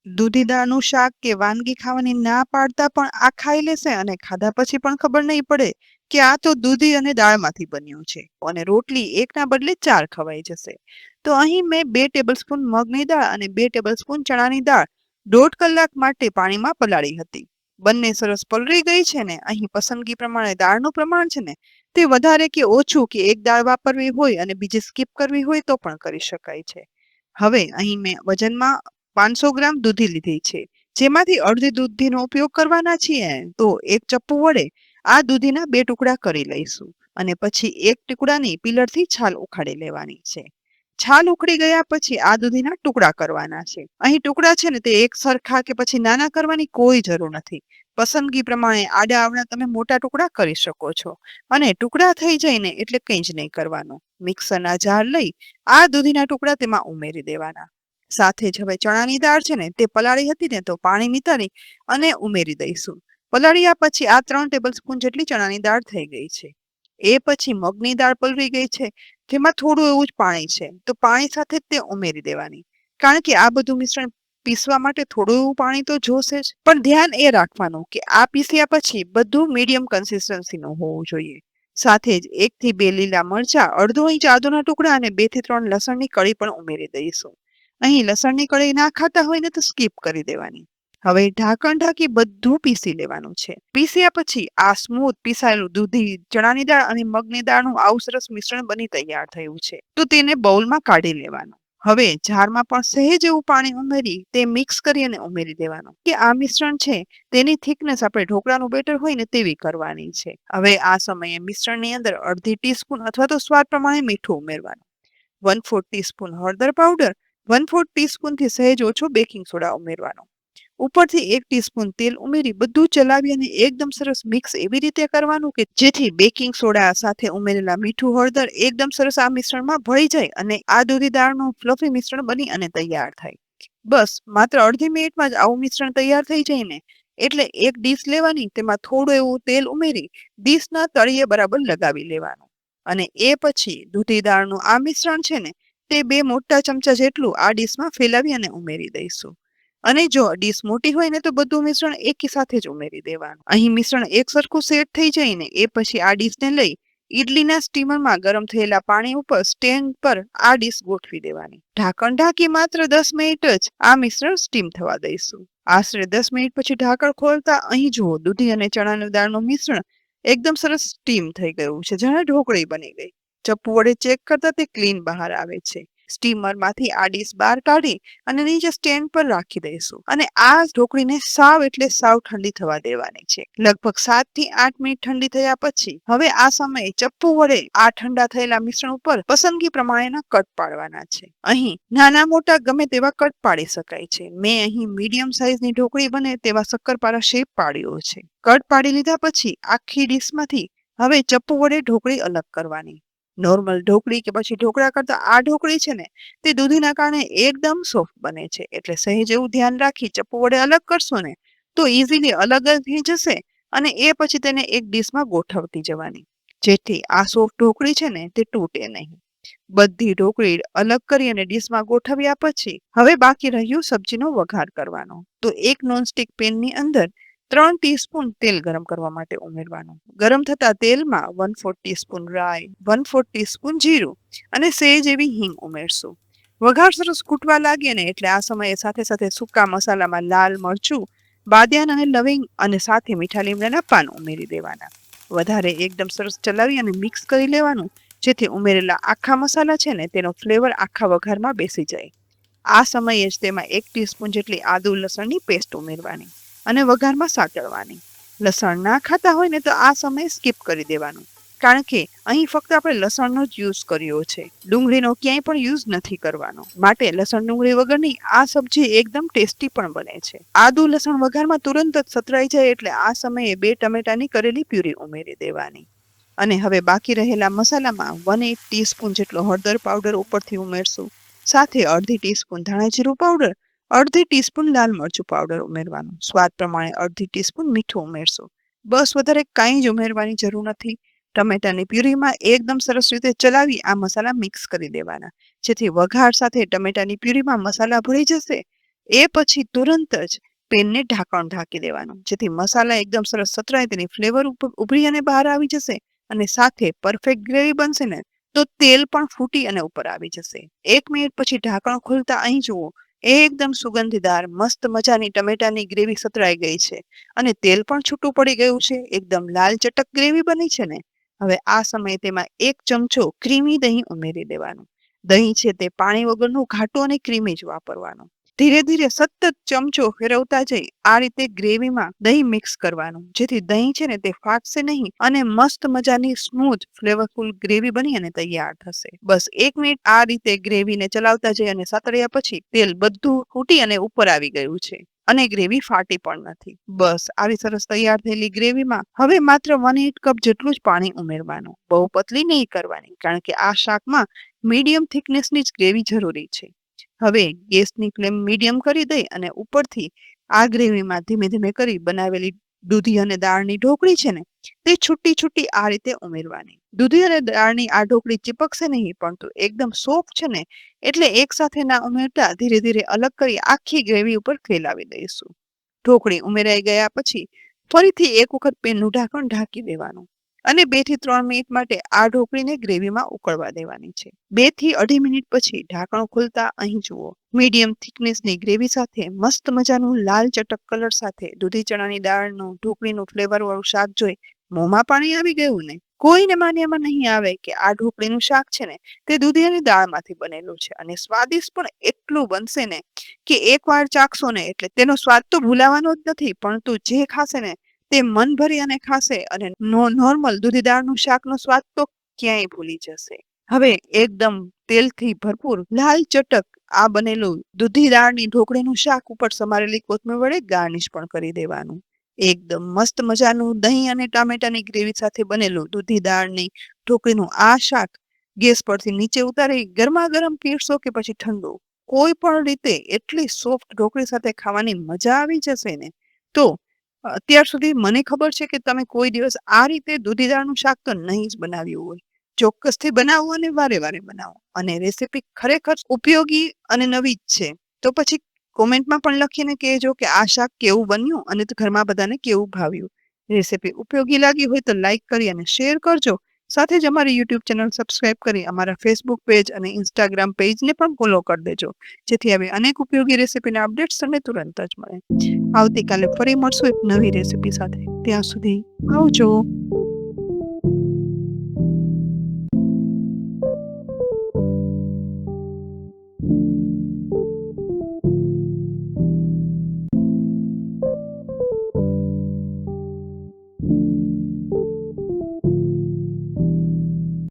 દૂધી દાળનું શાક કે વાનગી ખાવાની ના પાડતા પણ આ ખાઈ લેશે અને ખાધા પછી પણ ખબર નહીં પડે કે આ તો દૂધી અને દાળમાંથી બન્યું છે અને રોટલી એકના બદલે 4 ખવાઈ જશે. તો અહીં મેં 2 ટેબલસ્પૂન મગની દાળ અને 2 ટેબલસ્પૂન ચણાની દાળ 1.5 કલાક માટે પાણીમાં પલાળી હતી. બંને સરસ પલળી ગઈ છે ને અહીં પસંદગી પ્રમાણે દાળનું પ્રમાણ છે ને તે વધારે કે ઓછું કે એક દાળ વાપરવી હોય અને બીજી સ્કીપ કરવી હોય તો પણ કરી શકાય છે. હવે અહીં મેં વજનમાં 500 ગ્રામ દૂધી લીધી છે, જેમાંથી અડધી દૂધીનો ઉપયોગ કરવાના છીએ. તો એક ચપ્પુ વડે આ દૂધીના 2 ટુકડા કરી લઈશું અને પછી એક ટુકડાની પીલરથી છાલ ઉખાડી લેવાની છે. છાલ ઉખડી ગયા પછી આ દૂધીના ટુકડા કરવાના છે. અહીં ટુકડા છે ને તે એક સરખા કે પછી નાના કરવાની કોઈ જરૂર નથી. પસંદગી પ્રમાણે આડા આવડા તમે મોટા ટુકડા કરી શકો છો અને ટુકડા થઈ જાય ને એટલે કંઈ જ નહીં કરવાનું. મિક્સરના જાર લઈ આ દૂધીના ટુકડા તેમાં ઉમેરી દેવાના. સાથે જ હવે ચણાની દાળ છે ને તે પલાળી હતી ને તો પાણી નિતારી અને ઉમેરી દઈશું. પલાળ્યા પછી આ 3 ટેબલસ્પૂન જેટલી ચણાની દાળ થઈ ગઈ છે. એ પછી મગની દાળ પલળી ગઈ છે, જેમાં થોડું એવું જ પાણી છે, તો પાણી સાથે જ તે ઉમેરી દેવાની. કારણ કે આ બધું મિશ્રણ પીસવા માટે થોડું એવું પાણી તો જોશે જ, પણ ધ્યાન એ રાખવાનું કે આ પીસ્યા પછી બધું મીડિયમ કન્સિસ્ટન્સીનું હોવું જોઈએ. સાથે જ 1 થી 2 લીલા મરચાં, અડધો ઇંચ આદુના ટુકડા અને 2 થી 3 લસણની કળી પણ ઉમેરી દઈશું. અહીં લસણની કળી ના ખાતા હોય ને તો સ્કીપ કરી દેવાની. હવે ઢાંકણ ઢાંકી બધું પીસી લેવાનું છે. પીસ્યા પછી આ સ્મૂથ પીસાયેલું દૂધી, ચણાની દાળ અને મગની દાળનું આવું સરસ મિશ્રણ બની તૈયાર થયું છે. તો તેને બાઉલમાં કાઢી લેવાનું. હવે જારમાં પણ સહેજ એવું પાણી ઉમેરી તે મિક્સ કરી અને ઉમેરી દેવાનું. કે આ મિશ્રણ છે તેની થિકનેસ આપણે ઢોકળાનું બેટર હોય ને તેવી કરવાની છે. હવે આ સમયે મિશ્રણની અંદર અડધી ટીસ્પૂન અથવા તો સ્વાદ પ્રમાણે મીઠું ઉમેરવાનું. 1/4 ટીસ્પૂન હળદર પાવડર, 1/4 ટીસ્પૂનથી સહેજ ઓછો બેકિંગ સોડા ઉમેરવાનો. ઉપરથી 1 ટીસ્પૂન તેલ ઉમેરી બધું ચલાવી અને એકદમ સરસ મિક્સ એવી રીતે કરવાનું કે જેથી બેકિંગ સોડા સાથે ઉમેરેલા મીઠું, હળદર એકદમ સરસ આ મિશ્રણમાં ભળી જાય અને આ દૂધી દાળનું ફ્લફી મિશ્રણ બની અને તૈયાર થાય. બસ માત્ર અડધી મિનિટમાં જ આવું મિશ્રણ તૈયાર થઈ જાય ને એટલે એક ડીશ લેવાની, તેમાં થોડું એવું તેલ ઉમેરી ડીશના તળિયે બરાબર લગાવી લેવાનું અને એ પછી દૂધી દાળનું આ મિશ્રણ છે ને તે 2 મોટા ચમચા જેટલું આ ડીશમાં ફેલાવી અને ઉમેરી દઈશું. અને જો ડીશ મોટી હોય ને તો બધું મિશ્રણ એકી સાથે જ ઉમેરી દેવાનું. અહીં મિશ્રણ એક સરખું સેટ થઈ જાય ને એ પછી આ ડીશને લઈ ઈડલીના સ્ટીમરમાં ગરમ થયેલા પાણી ઉપર સ્ટેન્ડ પર આ ડીશ ગોઠવી દેવાની. ઢાંકણ ઢાંકી માત્ર 10 મિનિટ જ આ મિશ્રણ સ્ટીમ થવા દઈશું. આશરે 10 મિનિટ પછી ઢાંકણ ખોલતા અહીં જુઓ દૂધી અને ચણાની દાળનું મિશ્રણ એકદમ સરસ સ્ટીમ થઈ ગયું છે, જાણે ઢોકળી બની ગઈ. ચપ્પુ વડે ચેક કરતા તે ક્લીન બહાર આવે છે. સ્ટીમરમાંથી આ ડીશ બહાર કાઢી અને નીચે સ્ટેન્ડ પર રાખી દઈશું અને આ ઢોકળીને સાવ એટલે સાવ ઠંડી થવા દેવાની છે. લગભગ 7 થી 8 મિનિટ ઠંડી થયા પછી હવે આ સમયે ચપ્પુ વડે આ ઠંડા થયેલા મિશ્રણ ઉપર પસંદગી પ્રમાણેના કટ પાડવાના છે. અહીં નાના મોટા ગમે તેવા કટ પાડી શકાય છે. મેં અહીં મીડિયમ સાઈઝની ઢોકળી બને તેવા શક્કરપારા શેપ પાડ્યો છે. કટ પાડી લીધા પછી આખી ડીશમાંથી હવે ચપ્પુ વડે ઢોકળી અલગ કરવાની. નોર્મલ ઢોકળી કે પછી ઢોકળા કરતા આ ઢોકળી છે ને તે દૂધીના કારણે એકદમ સોફ્ટ બને છે, એટલે સહેજ એવું ધ્યાન રાખી ચપ્પુ વડે અલગ કરશો ને તો ઇઝીલી અલગ જ થઈ જશે અને એ પછી તેને એક ડીશમાં ગોઠવતી જવાની, જેથી આ સોફ્ટ ઢોકળી છે ને તે તૂટે નહીં. બધી ઢોકળી અલગ કરી અને ડીશમાં ગોઠવ્યા પછી હવે બાકી રહ્યું સબ્જીનો વઘાર કરવાનો. તો એક નોનસ્ટિક પેનની અંદર 3 ટીસ્પૂન તેલ ગરમ કરવા માટે ઉમેરવાનું. ગરમ થતા તેલમાં 1/4 ટીસ્પૂન રાઈ, 1/4 ટીસ્પૂન જીરું અને સહેજ એવી હિંગ ઉમેરશું. વઘાર સરસ ફૂટવા લાગે ને એટલે આ સમયે સાથે સાથે સૂકા મસાલામાં લાલ મરચું, બાદિયાન અને લવિંગ અને સાથે મીઠા લીમડાના પાન ઉમેરી દેવાના. વધારે એકદમ સરસ ચલાવી અને મિક્સ કરી લેવાનું, જેથી ઉમેરેલા આખા મસાલા છે ને તેનો ફ્લેવર આખા વઘારમાં બેસી જાય. આ સમયે જ તેમાં 1 ટીસ્પૂન જેટલી આદુ લસણની પેસ્ટ ઉમેરવાની અને વઘારમાં સાતળવાની. લસણ ના ખાતા હોય ને તો આ સમયે સ્કીપ કરી દેવાનું, કારણ કે અહીં ફક્ત આપણે લસણનો જ યુઝ કર્યો છે. ડુંગળીનો ક્યાંય પણ યુઝ નથી કરવાનો. માટે લસણ ડુંગળી વગરની આ સબ્જી એકદમ ટેસ્ટી પણ બને છે. આદુ લસણ વઘારમાં તુરંત જ સતરાઈ જાય એટલે આ સમયે 2 ટમેટાની કરેલી પ્યુરી ઉમેરી દેવાની. અને હવે બાકી રહેલા મસાલામાં 1/8 ટીસ્પૂન જેટલો હળદર પાવડર ઉપરથી ઉમેરશું. સાથે અડધી ટીસ્પૂન ધાણા જીરું પાવડર, અડધી ટીસ્પૂન લાલ મરચું પાવડર ઉમેરવાનું. સ્વાદ પ્રમાણે અડધી ટીસ્પૂન મીઠું ઉમેરશું. બસ વધારે કાંઈ જ ઉમેરવાની જરૂર નથી. ટમેટાની પ્યુરીમાં એકદમ સરસ રીતે ચલાવી આ મસાલા મિક્સ કરી દેવાના, જેથી વઘાર સાથે ટમેટાની પ્યુરીમાં મસાલા ભળી જશે એ પછી તુરંત જ પેનને ઢાંકી દેવાનું, જેથી મસાલા એકદમ સરસ સતરાય, તેની ફ્લેવર ઉભરી અને બહાર આવી જશે અને સાથે પરફેક્ટ ગ્રેવી બનશે ને તો તેલ પણ ફૂટી અને ઉપર આવી જશે. 1 મિનિટ પછી ઢાંકણ ખોલતા અહીં જુઓ, એકદમ સુગંધીદાર મસ્ત મજાની ટમેટાની ગ્રેવી સતરાઈ ગઈ છે અને તેલ પણ છૂટું પડી ગયું છે. એકદમ લાલ ચટક ગ્રેવી બની છે ને. હવે આ સમયે તેમાં 1 ચમચો ક્રીમી દહીં ઉમેરી દેવાનું. દહીં છે તે પાણી વગરનું ઘાટું અને ક્રીમી જ વાપરવાનું. ધીરે ધીરે સતત ચમચો ફેરવતા જઈ આ રીતે ગ્રેવીમાં દહીં મિક્સ કરવાનું, જેથી દહીં છે ને તે ફાટશે નહીં અને મસ્ત મજાની સ્મૂથ ફ્લેવરફુલ ગ્રેવી બની અને તૈયાર થશે. બસ 1 મિનિટ આ રીતે ગ્રેવીને ચલાવતા જઈ અને સાતળ્યા પછી તેલ બધું ફૂટી અને ઉપર આવી ગયું છે અને ગ્રેવી ફાટી પણ નથી. બસ આવી સરસ તૈયાર થયેલી ગ્રેવીમાં હવે માત્ર 1/8 કપ જેટલું જ પાણી ઉમેરવાનું. બહુ પતલી નહીં કરવાની, કારણ કે આ શાકમાં મીડિયમ થિકનેસની જ ગ્રેવી જરૂરી છે. હવે ગેસની ફ્લેમ મીડિયમ કરી દઈ અને ઉપરથી આ ગ્રેવીમાં ધીમે ધીમે કરી બનાવેલી દૂધી અને દાળની ઢોકળી છે ને તે છૂટી છૂટી આ રીતે ઉમેરવાની. દૂધી અને દાળની આ ઢોકળી ચીપકશે નહીં, પરંતુ એકદમ સોફ્ટ છે ને એટલે એકસાથે ના ઉમેરતા ધીરે ધીરે અલગ કરી આખી ગ્રેવી ઉપર ફેલાવી દઈશું. ઢોકળી ઉમેરાઈ ગયા પછી ફરીથી એક વખત પેનનું ઢાંકણ ઢાંકી દેવાનું અને 2 થી 3 મિનિટ માટે આ ઢોકળીને ગ્રેવીમાં ઉકળવા દેવાની છે. 2 થી 2.5 મિનિટ પછી ઢાંકણ ખોલતા અહીં જુઓ, મીડિયમ થિકનેસની ગ્રેવી સાથે મસ્ત મજાનું લાલ ચટક કલર સાથે દૂધી ચણાની દાળનું ઢોકળીનું ફ્લેવર વાળું શાક જોઈ મોંમાં પાણી આવી ગયું ને. કોઈને માન્યામાં નહીં આવે કે આ ઢોકળીનું શાક છે ને તે દૂધી અને દાળમાંથી બનેલું છે અને સ્વાદિષ્ટ પણ એટલું બનશે ને કે એકવાર ચાખશો ને એટલે તેનો સ્વાદ તો ભૂલાવાનો જ નથી, પરંતુ જે ખાશે ને તે મન ભરી અને ખાશે અને નોર્મલ દૂધી દાળનું શાકનો સ્વાદ તો ક્યાંય ભૂલી જશે. હવે એકદમ તેલથી ભરપૂર લાલ ચટક આ બનેલું દૂધી દાળની ઢોકળીનું શાક ઉપર સમારેલી કોથમીર વડે ગાર્નિશ પણ કરી દેવાનું. એકદમ મસ્ત મજાનું દહીં અને ટામેટાની ગ્રેવી સાથે બનેલું દૂધી દાળની ઢોકળીનું આ શાક ગેસ પરથી નીચે ઉતારી ગરમા ગરમ પીરસો કે પછી ઠંડુ, કોઈ પણ રીતે એટલી સોફ્ટ ઢોકળી સાથે ખાવાની મજા આવી જશે ને. તો અત્યાર સુધી મને ખબર છે કે તમે કોઈ દિવસ આ રીતે દૂધી દાળનું શાક તો નહીં જ બનાવ્યું હોય. ચોક્કસથી બનાવો અને વારે વારે બનાવો. અને રેસીપી ખરેખર ઉપયોગી અને નવી જ છે. તો પછી કોમેન્ટમાં પણ લખીને કહેજો કે આ શાક કેવું બન્યું અને ઘરમાં બધાને કેવું ભાવ્યું. રેસીપી ઉપયોગી લાગી હોય તો લાઈક કરી અને શેર કરજો. સાથે જ અમારી યુટ્યુબ ચેનલ સબસ્ક્રાઇબ કરી અમારા ફેસબુક પેજ અને ઇન્સ્ટાગ્રામ પેજને પણ ફોલો કરી દેજો, જેથી આવી અનેક ઉપયોગી રેસીપીના અપડેટ્સ તમને તુરંત જ મળે. આવતીકાલે ફરી મળશું એક નવી રેસીપી સાથે. ત્યાં સુધી આવજો.